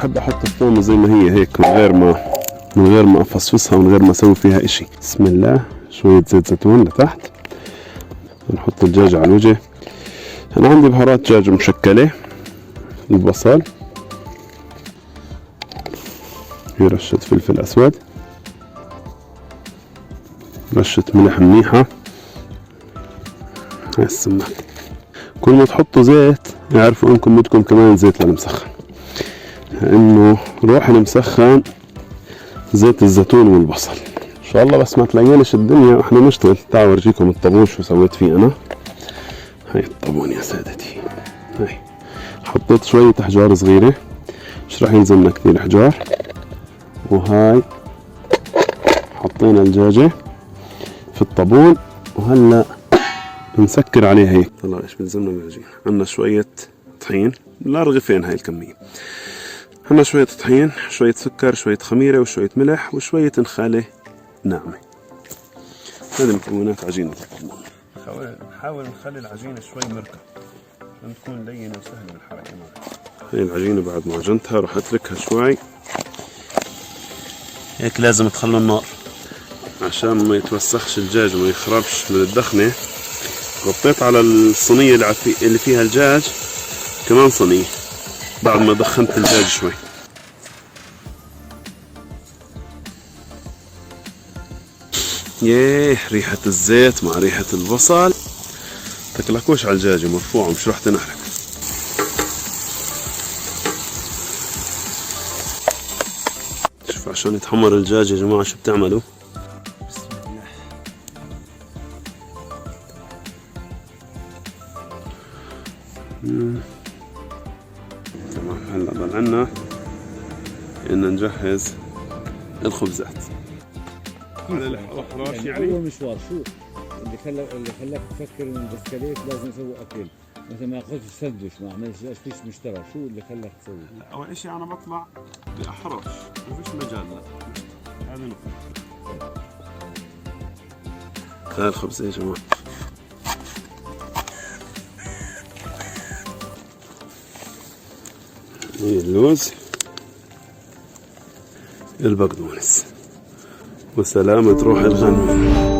بحب احط الثومة زي ما هي هيك من غير ما افصفصها، من غير ما اسوي فيها اشي. بسم الله. شوية زيت زيتون لتحت. نحط الدجاج على الوجه. انا عندي بهارات دجاج مشكلة، البصل، في رشة فلفل اسود، رشة ملح منيحة. هاي السماك. كل ما تحطوا زيت يعرفوا انكم بدكم كمان زيت للمسخن، لانه روح المسخن زيت الزيتون والبصل ان شاء الله. بس ما تلاقينش الدنيا واحنا نشتغل. تعالوا اورجيكم الطابون شو سويت فيه انا. هاي الطابون يا سادتي. هاي حطيت شوية احجار صغيرة، مش راح يلزمنا كثير احجار. وهاي حطينا الدجاجة في الطابون، وهلا بنسكر عليه هيك. طلع ايش بلزمنا من العجين. عندنا شوية طحين، لا رغيفين هاي الكمية. عندنا شوية طحين، شوية سكر، شوية خميرة، وشوية ملح، وشوية نخالة ناعمة. هذه مكونات عجينة الطابون. نحاول نخلي العجينة شوي مركة عشان تكون لينة وسهلة بالحركة معها. هاي العجينة بعد ما عجنتها راح اتركها شوي هيك. لازم تخلوا النار عشان ما يتوسخش الدجاج وما يخربش من الدخنة. غطيت على الصينية اللي فيها الدجاج كمان صينية بعد ما دخنت الدجاج شوي. ياه ريحة الزيت مع ريحة البصل تكلكوش على الدجاجة مرفوعة مش راح تنحرق. شوف عشان يتحمر الدجاج يا جماعة شو بتعملوا. بسم الله. تمام. هلا ضل عنا ان نجهز الخبزات. يعني اول مشوار شو اللي خلاك تفكر ان البسكليت لازم اسوي اكل؟ مثلا ما اخذتش سندويش، ما عملتش فيش مشترى، شو اللي خلاك تسوي؟ لا اول شيء انا بطلع باحرش، ما فيش مجال. لا هذا نقطة. هاي الخبز يا جماعة. هي اللوز، البقدونس، وسلامة روح الغنم.